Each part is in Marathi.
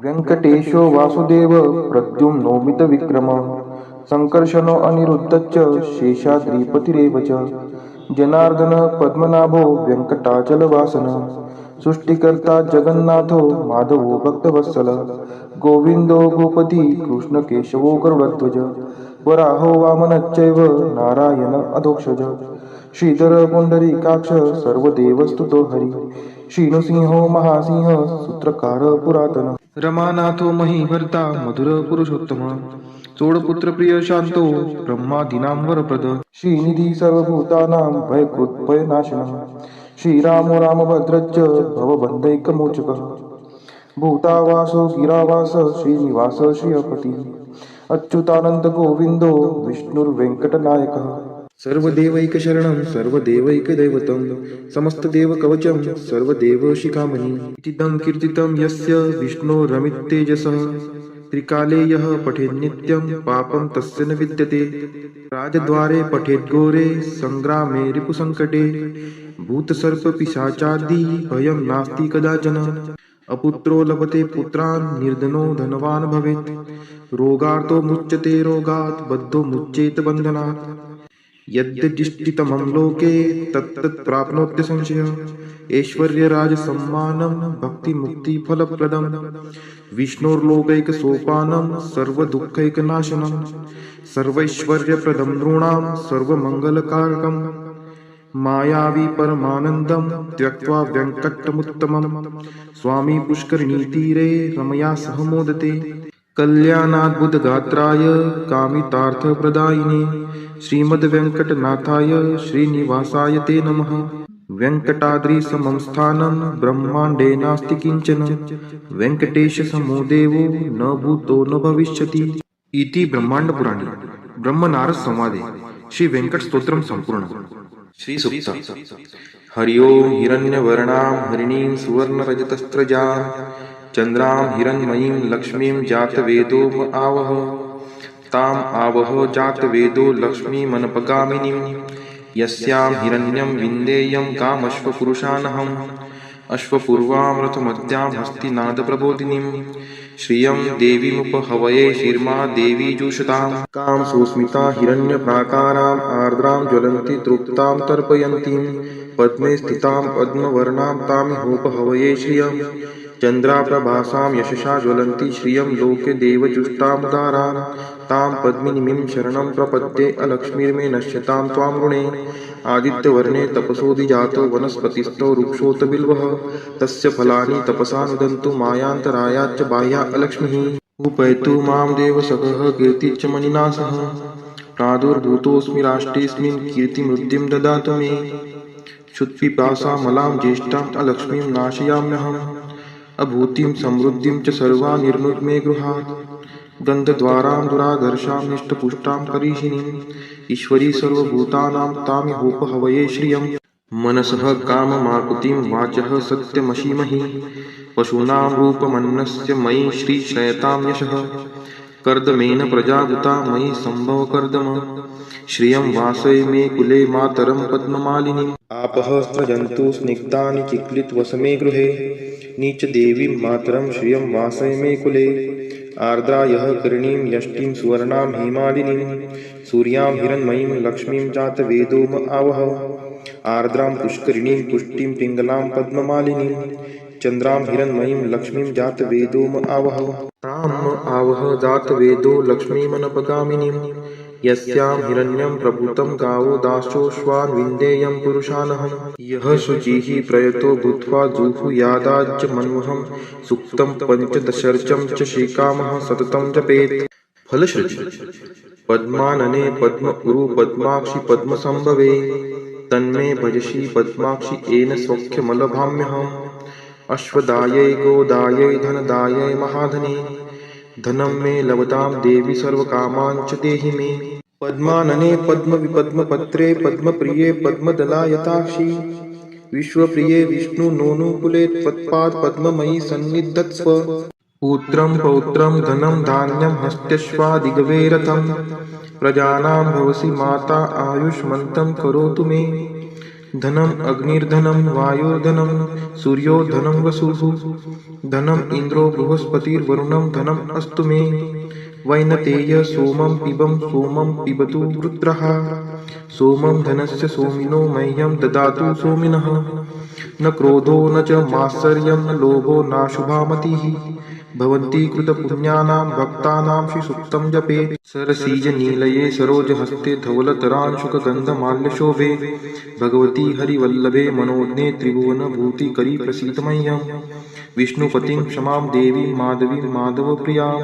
व्यङ्कटेशो वासुदेव प्रद्युम्नोमितविक्रम सङ्कर्षणो अनिरुद्धश्च शेषाद्रिपतिरेव च जनार्दन पद्मनाभो व्यङ्कटाचलवासन सृष्टिकर्ता जगन्नाथो माधवो भक्तवत्सल गोविन्दो गोपति कृष्णकेशवो गरुडध्वज वराहो वामनश्चैव नारायण अधोक्षज श्रीधर पुण्डरीकाक्ष सर्वदेवस्तुतो हरि श्रीनृसिंहो महासिंह सूत्रकार पुरातन रमानाथो महीभर्ता मधुर पुरुषोत्तम चोडपुत्र प्रिय शांतो ब्रह्मादीनां वरप्रद श्रीनिधी सर्वभूतानां भयकृत्भयनाशनः श्रीरामो रामभद्रश्च भवबन्धैकमोचकः भूतावासो गिरावास श्रीनिवास श्रियपति अच्युतानंद गोविंदो विष्णुर्वेङ्कटनायकः सर्वदेवैकशरणं सर्वदेवैकदैवतं समस्तदेवकवचं सर्वदेवशिखामणि इतीदं कीर्तितं यस्य विष्णोरमिततेजसः त्रिकाले यः पठेन्नित्यं पापं तस्य न विद्यते राजद्वारे पठेद्घोरे सङ्ग्रामे रिपुसङ्कटे भूतसर्पपिशाचादि भयं नास्ति कदाचन अपुत्रो लभते पुत्रान् निर्धनो धनवान् भवेत् रोगार्तो मुच्यते रोगात् बद्धो मुच्येत बन्धनात् यद्यदिष्टितमं लोके तत्तत् प्राप्नोत्य संशयः ऐश्वर्यराजसम्मानं भक्तिमुक्तिफलप्रदं विष्णोर्लोकैकसोपानं सर्वदुःखैकनाशनं सर्वैश्वर्यप्रदं नृणां सर्वमङ्गलकारकं मायावी परमानन्दं त्यक्त्वा व्यङ्कटमुत्तमं स्वामी पुष्करिणीतीरे रमया सह मोदते कल्याणाद्भुतगात्राय कामितार्थप्रदायिने श्रीमद्वेङ्कटनाथाय श्रीनिवासाय ते नमः। वेङ्कटाद्रिसमं स्थानं ब्रह्माण्डे नास्ति किञ्चन वेङ्कटेशसमो देवो न भूतो न भविष्यति इति ब्रह्माण्डपुराणे ब्रह्मनारद संवादे श्री वेङ्कटस्तोत्रं सम्पूर्णम्। श्री सूक्त हरि ओं हिरण्यवर्णां हरिणीं सुवर्णरजतस्रजां चन्द्रां हिरण्मयीं लक्ष्मीं जातवेदो आवह ताम् आवह जातवेदो लक्ष्मीमनपगामिनीं यस्यां हिरण्यं विन्देयं कामश्वपुरुषानहम् अश्वपूर्वामृतमद्यां हस्तिनादप्रबोधिनीं श्रियं देवीमुपहवये शिर्मा देवी जुषतां कां सुस्मिता हिरण्यप्राकाराम् आर्द्रां ज्वलन्ति तृप्तां तर्पयन्तीं पद्मे स्थितां पद्मवर्णां तामिहोपहवये श्रियं चन्द्राप्रभासां यशसा ज्वलन्ति श्रियं लोके देवजुष्टामुदारां तां पद्मिनीं शरणं प्रपद्ये अलक्ष्मीर्मे नश्यतां त्वां ऋणे आदित्यवर्णे तपसोऽधिजातो वनस्पतिस्थो वृक्षोत बिल्वः तस्य फलानि तपसा नुदन्तु मायान्तरायाच्च बाह्या अलक्ष्मीः उपैतु मां देवसखः कीर्तिश्च मणिना सह प्रादुर्भूतोऽस्मि राष्ट्रेऽस्मिन् कीर्तिमृद्धिं ददातु मे क्षुत्पिपासामलां ज्येष्ठाम् अलक्ष्मीं नाशयाम्यहम् अभूतिं समृद्धिं च सर्वा निर्नुद्मे गृहात् गन्धद्वारां दुराधर्षां निष्ठपुष्टां करीषिणीम् ईश्वरी सर्वभूतानां तामिहोपहवये श्रियं मनसः काममाकुतिं वाचः सत्यमशीमहि पशूनां रूपमन्नस्य मयि श्रीश्रयतां यशः कर्दमेन प्रजावृता मयि सम्भवकर्दम श्रियं वासय मे कुले मातरं पद्ममालिनीम् आपः स्रजन्तु स्निग्धानि चिक्लितवसमे गृहे नीचदेवीं मातरं श्रियं वासय मे कुले आर्द्रा यः करीणीं यष्टिं सुवर्णां हेमालिनीं सूर्यां हिरण्मयीं लक्ष्मीं जातवेदोम आवह आर्द्रां पुष्करिणीं पुष्टिं पिङ्गलां पद्ममालिनीं चन्द्रां हिरण्मयीं लक्ष्मीं जातवेदोम आवह ताम् आवह जातवेदो लक्ष्मीमनपगामिनीं यस्यां हिरण्यं प्रभूतं गावो दासोऽश्वान् विन्देयं पुरुषानहं यः शुचिः प्रयतो भूत्वा जुहुयादाज्य मन्वहं सुक्तं पञ्चदशर्चं च श्रीकामः सततं जपेत् फलश्रुति पद्मानने पद्म उरु पद्माक्षि पद्मसंभवे तन्मे भजसि पद्माक्षि येन सौख्यमलभाम्यहम् अश्वदायै गोदायै धनदायै महाधने धनं मे लभतां देवी सर्वकामान् च देहि मे पद्मानने पद्मविपद्मपत्रे पद्मप्रिये पद्मदलायताक्षि विश्वप्रिये विष्णुनोनुकुले त्वत्पाद पद्ममयि सन्निधत्स्व पुत्रं पौत्रं धनं धान्यं हस्त्यश्वादिगवे रथं प्रजानां भवसि माता आयुष्मन्तं करोतु मे धनम अग्निर्धनम वायुर्धनम सूर्यो धनम वसुः धनम इंद्रो बृहस्पतिर्वरुणम धनम अस्तु मे वैनतेय सोमं पिबतु रुद्रः सोमं धनस्य सोमिनो मह्यं ददातु सोमिनः न क्रोधो न च मात्सर्यं न लोभो नाशुभा मतिः भवन्ति कृतपुण्यानां भक्तानां श्रीसूक्तं जपेत् सरसीजनीलये सरोजहस्ते धवलतरांशुकगन्धमाल्यशोभे भगवती हरिवल्लभे मनोज्ञे त्रिभुवनभूतिकरी प्रसीदमह्यं विष्णुपतिं क्षमां देवीं माधवीं माधवप्रियां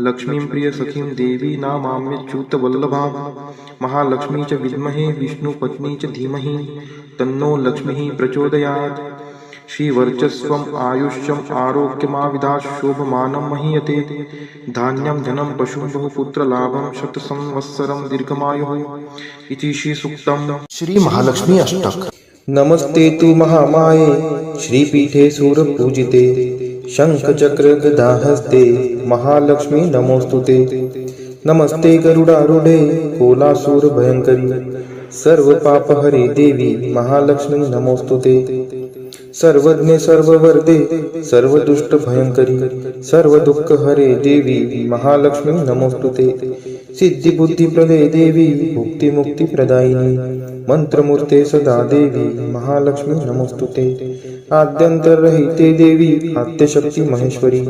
लक्ष्मीं प्रियसखीं देवी नामाम्यच्युतवल्लभां महालक्ष्मी च विद्महे विष्णुपत्नी च धीमहि तन्नो लक्ष्मीः प्रचोदयात् श्रीवर्चस्वम् आयुष्यम् आरोग्यमाविधात् शोभमानं महीयते धान्यं धनं पशुं बहुपुत्रलाभं शतसंवत्सरं दीर्घमायुः इति श्रीसूक्तम्। श्री महालक्ष्मी अष्टक। नमस्ते तु महामाये श्रीपीठे सूरपूजिते शङ्खचक्रगदाहस्ते महालक्ष्मी नमोस्तुते नमस्ते गरुडारूढे कोलासुरभयङ्करी सर्वपापहरे देवी महालक्ष्मी नमोस्तुते सर्वज्ञे सर्ववर्धे सर्वदुष्टभयङ्करी सर्वदुःखहरे देवी महालक्ष्मी नमोस्तुते सिद्धिबुद्धिप्रदे देवी भुक्तिमुक्तिप्रदायिनी मंत्रमूर्ते सदा देवी महालक्ष्मी नमोस्तुते आद्यंतरहिते देवी आद्यशक्ति महेश्वरी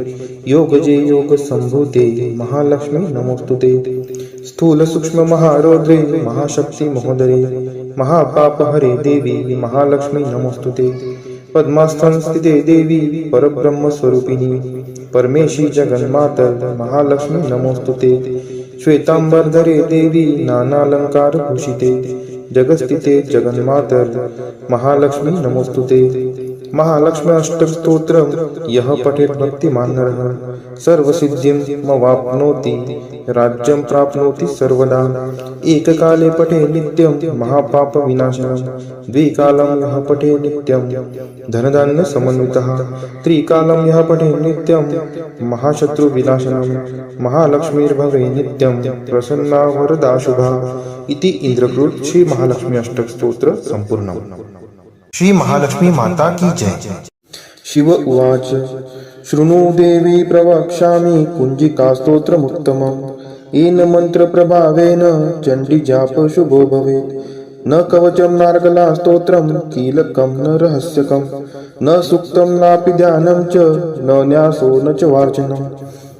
योगजे योग संभूते महालक्ष्मी नमोस्तुते स्थूल सूक्ष्म महारौद्रे महाशक्ति महोदरे महापापहरे देवी महालक्ष्मी नमोस्तुते पद्मास्थं स्थिते देवी परब्रह्म स्वरूपिणी परमेशी जगन्मातर महालक्ष्मी नमोस्तुते श्वेतांबरधरे देवी नानालंकार भूषिते जगस्थिते जगन्मातर महालक्ष्मी नमोस्तुते महालक्ष्मी अष्टक स्तोत्रम यह पठेत भक्तिमान नरः सर्वसिद्धिमवाप्नोति राज्यं प्राप्नोति सर्वदा एककाले पठे नित्यं महापाप विनाशनं द्विकालं यः पठे नित्यं धनधान्य समन्वितः त्रिकालं यः पठे नित्यं महाशत्रु विनाशनं महालक्ष्मीर्भवे नित्यं प्रसन्ना वरदा शुभा इति इंद्रकृत श्री महालक्ष्मी अष्टक स्तोत्र संपूर्णम्। श्री महालक्ष्मी माता की जय। शिव उवाच शृणु देवी प्रवक्ष्यामि कुञ्जिकास्तोत्रमुत्तमम् येन मन्त्रप्रभावेन चण्डीजाप शुभो भवेत् न कवचं नार्गला स्तोत्रं कीलकं न रहस्यकं न सूक्तं नापि ध्यानं च न न्यासो न च वार्चनं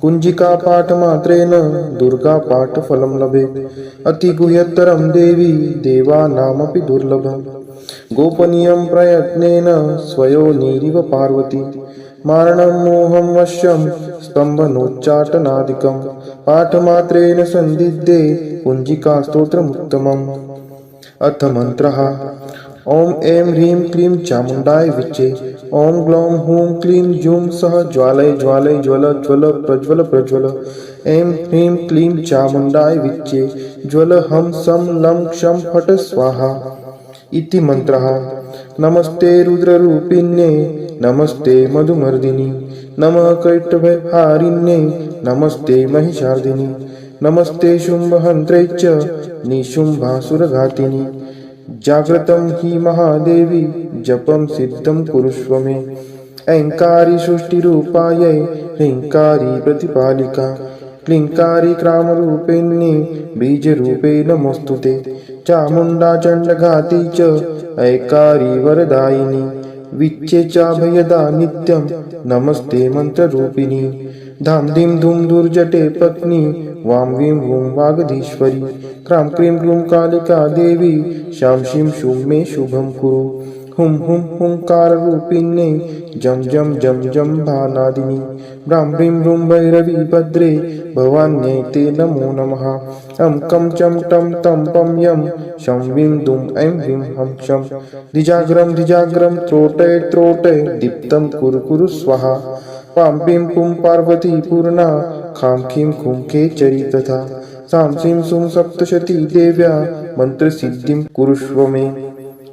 कुञ्जिका पाठमात्रेण दुर्गा पाठफलं लभेत् अतिगुह्यतरं देवी देवानामपि दुर्लभम् गोपनीयं प्रयत्नेन स्वयोनिरिव पार्वती मारणं मोहं वश्यं स्तम्भनोच्चाटनादिकं पाठमात्रेण सन्दिग्धे कुञ्जिका स्तोत्रमुत्तमम्। अथ मन्त्रः ॐ ऐं ह्रीं क्लीं चामुण्डाय विच्चे ॐ ग्लौं हूं क्लीं जूं सः ज्वालय ज्वालय ज्वल ज्वल प्रज्वल प्रज्वल ऐं ह्रीं क्लीं चामुण्डाय विच्चे ज्वल हं सं लं क्षं फट स्वाहा इति मन्त्रः। नमस्ते रुद्ररूपिण्ये नमस्ते मधुमर्दिनी नमः कैटभहारिण्ये नमस्ते महिषार्दिनी नमस्ते शुम्भहन्त्रे च निशुम्भासुरघातिनी जाग्रतं हि महादेवी जपं सिद्धं कुरुष्व मे ऐङ्कारी सृष्टिरूपायै ह्रीङ्कारी प्रतिपालिका क्लीङ्कारी क्रामरूपिण्ये बीजरूपे नमोस्तुते चामुण्डा चण्डघाती च ऐकारी वरदायिनी विच्चे चाभयदा नित्यं नमस्ते मन्त्ररूपिणी धाम धीं धूम दुर्जटे पत्नी वां वीं वूं वागधीश्वरी क्रां क्रीं क्रूं कालिका देवी शां शीं शूं मे शुभं कुरु हुं हुं हुंकाररूपिण्ये जं जं जं जं भानादिनी ब्रां ब्रीं ब्रूं भैरवी भद्रे भवान्यै ते नमो नमः अं कं चं टं तं पं यं शं वीं दुं ऐं ह्रीं हं शं धिजाग्रं त्रोटय त्रोटय दीप्तं कुरु कुरु स्वाहा पां पीं पुं पार्वती पूर्णा खां खीं खुं खेचरी तथा सां सीं सुं सप्तशती देव्या मन्त्रसिद्धिं कुरुष्व मे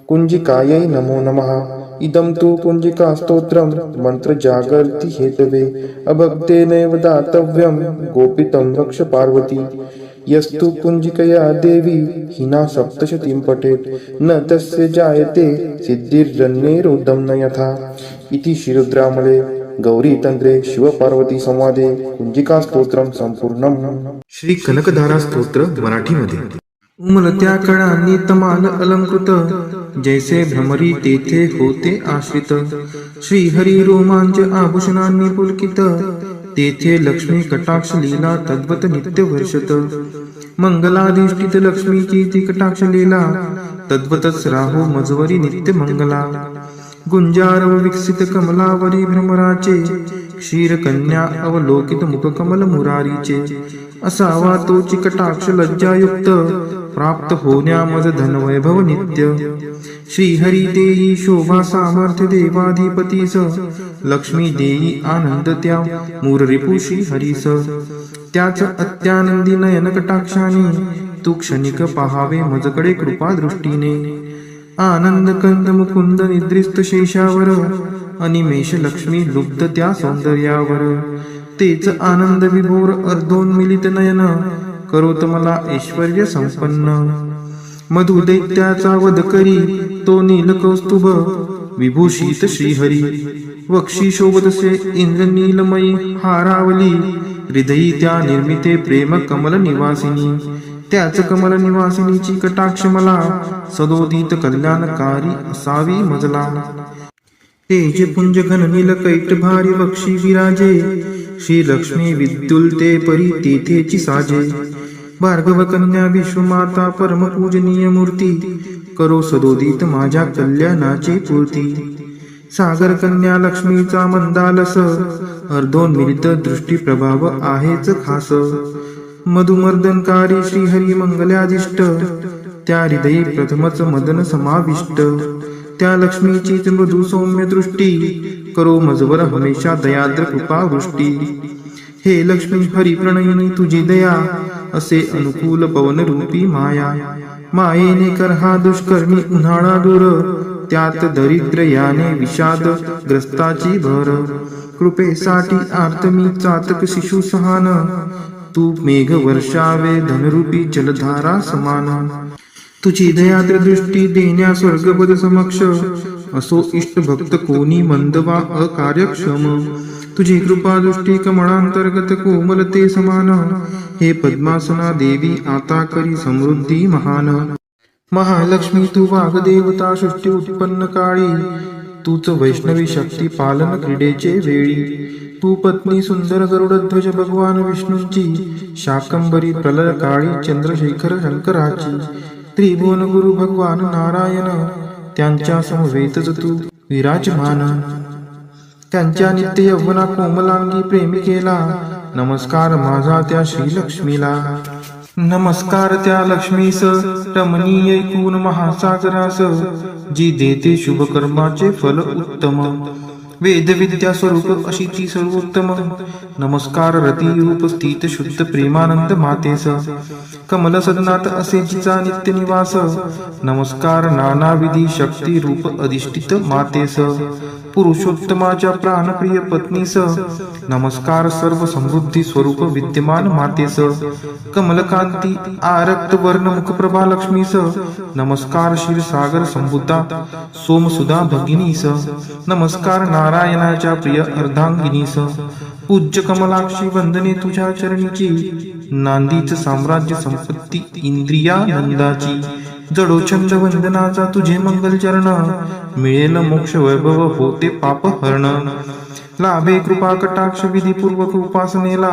कुञ्जिकायै नमो नमः इदं तु कुञ्जिका स्तोत्रं मन्त्रजागर्ति हेतवे अभक्तेनैव दातव्यं गोपितं रक्ष पार्वती यस्तु पुंजिकया देवी हिना सप्तशतीं पठेत् न तस्य जायते सिद्धिर्जन्यैरुद्धं न यथा इति श्रीरुद्रामले गौरीतंत्रे शिवपार्वती संवादे कुंजिका स्तोत्रम संपूर्णम. श्री कनकधारा स्तोत्र मराठीमध्ये. उमलत्या कळांनी तमाल अलंकृत, जैसे भ्रमरी तेथे होते आश्रित. श्रीहरी रोमांच आभूषणांनी पुलकित, तेथे लक्ष्मी कटाक्ष लीला तद्वत नित्य वर्षत. मंगलाधिष्ठित लक्ष्मीची ती कटाक्ष लीला, तद्वतच राहो मजवरी नित्य मंगला. गुंजारव विकसित कमलावरी भ्रमराचे, क्षीरकन्या अवलोकित मुखकमल मुरारीचे. असावा तोची कटाक्ष लज्जायुक्त, प्राप्त होण्या मज धनवैभव नित्य. श्रीहरी देई शोभा सामर्थ्य देवाधिपतीस, लक्ष्मी देई आनंद त्या मूररिपु श्रीहरीस. त्याच अत्यानंदी नयन कटाक्षाने, तू क्षणिक पहावे मजकडे कृपा दृष्टीने. आनंद कंद मुकुंद निद्रिस्त शेषावर, अनिमेष लक्ष्मी लुब्ध त्या सौंदर्यावर. तेच आनंद विभोर अर्धोन्मिलित नयन, करोत मला ऐश्वर्य संपन्न. मधु दैत्याचा वध करी तो नील कौस्तुभ, विभूषित श्रीहरी. वक्षी शोभतसे इंद्र नीलमयी हारावली, हृदयी त्या निर्मिते प्रेम कमल निवासिनी. त्याच कमल निवासिनीची कटाक्ष मला, सदोदित कल्याणकारी असावी मजला. तेज पुंज घन नील कैट भारी वक्षी विराजे, श्री लक्ष्मी विद्युलते परी तेथेची साजे. भार्गव कन्या विश्वमाता परम पूजनीय मूर्ती, करो सदोदित माझ्या कल्याणाची पूर्ती. सागर कन्या लक्ष्मीचा मंदालस, अर्धोन्मिलित दृष्टी प्रभाव आहेच खास. मधुमर्दनकारी श्रीहरी मंगल्यादिष्ट, त्या हृदयी प्रथमच मदन समाविष्ट. त्या लक्ष्मीचीच मृदू सौम्य दृष्टी, करो मजवर हमेशा दयाद्र कृपा वृष्टी. हे लक्ष्मी हरी प्रणयिनी तुझी दया, असे अनुकूल पवन रूपी माया. मायेने कर हा दुष्कर्मी उन्हाळा दूर, त्यात दरिद्र याने विषाद ग्रस्ताची भर. कृपेसाठी आर्त मी चातक शिशु सहान, तू मेघ वर्षावे धनरूपी जलधारा समान. तुझी दयाद्र दृष्टी देण्या स्वर्गपद समक्ष, असो इष्ट भक्त कोणी मंद वा अकार्यक्षम. तुझी कृपा दृष्टी कमळांतर्गत कोमलते समान, हे पद्मासना देवी आता करी समृद्धी महान. महालक्ष्मी तू वाग्देवता सृष्टी उत्पन्न काळी, तूच वैष्णवी शक्ती पालन क्रीडेचे वेळी. तू पत्नी सुंदर गरुडध्वज भगवान विष्णूंची, शाकंबरी प्रलय काळी चंद्रशेखर शंकराची. त्रिभुवन गुरु भगवान नारायण, त्यांच्या समवेतच तू विराजमान. त्यांच्या नित्य यौवना कोमलांगी प्रेमिकेला, नमस्कार माझा त्या श्रीलक्ष्मीला. नमस्कार त्या लक्ष्मीस रमणीय ऐकून महासागरास, जी देते शुभ कर्माचे फल उत्तम. वेद विद्या स्वरूप अशी ती सर्वोत्तम. नमस्कार रती रूप स्थित शुद्ध प्रेमानंद मातेस, कमल सदनात असे जिचा नित्य निवास. नमस्कार नानाविधी शक्ती रूप अधिष्ठित मातेस, पुरुषोत्तमाच्या प्राणप्रिय पत्नीस. नमस्कार सर्व समृद्धी स्वरूप विद्यमान मातेस, कमलकांती आरक्त वर्ण मुखप्रभा लक्ष्मीस. नमस्कार क्षीरसागर संभूता सोमसुधा भगिनीस. नमस्कार नारायणाच्या प्रिय अर्धांगिनीस. पूज्य कमलाक्षी वंदने तुझ्या चरणीची, नांदीच साम्राज्य संपत्ती इंद्रियानंदाची. जडो छंद वंदनाचा तुझे मंगल चरण, मिळेल मोक्ष वैभव होते पाप हरण. लाभे कृपा कटाक्ष विधीपूर्वक उपासनेला,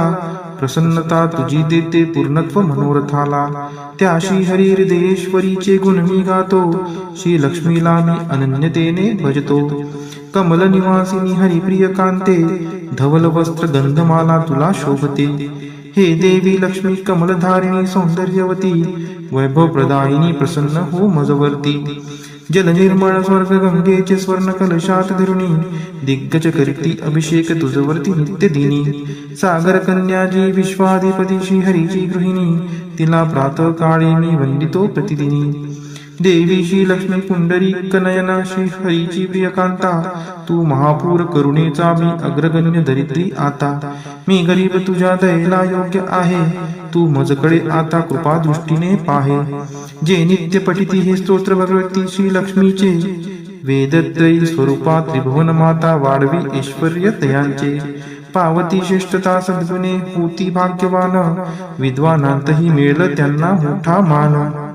प्रसन्नता तुझी देते पूर्णत्व मनोरथाला. त्या श्री हरी हृदयेश्वरीचे गुण मी गातो, श्री लक्ष्मीला मी अनन्यतेने भजतो. कमल निवासिनी हरिप्रिय कांते, धवल वस्त्र गंधमाला तुला शोभते. हे देवी लक्ष्मी कमलधारिणी सौंदर्यवती, वैभव प्रदायिनी प्रसन्न हो मजवर्ती. जल निर्मळ स्वर्ग गंगेचे स्वर्ण कलशात धरुणी, दिग्गज करती अभिषेक तुझवरती नित्य दिनी. सागर कन्याजी विश्वाधिपती श्रीहरीची गृहिणी, तिला प्रातः काळी मी वंदितो प्रतिदिनी. देवी श्री लक्ष्मी पुंडरी कनयना श्री हरीची प्रियकांता, तू महापूर करुणेचा मी अग्रगण्य दरिद्री आता. मी गरीब तुझ्या दयेला योग्य आहे, तू मजकडे आता कृपा दृष्टीने पाहे. जे नित्य पठिती हे स्तोत्र भगवती श्री लक्ष्मीचे, वेदत्रयी स्वरूपा त्रिभुवन माता वाढवी ऐश्वर्य तयांचे. पावती श्रेष्ठता सद्गुणे होती भाग्यवान, विद्वानांतही मिळेल त्यांना मोठा मान.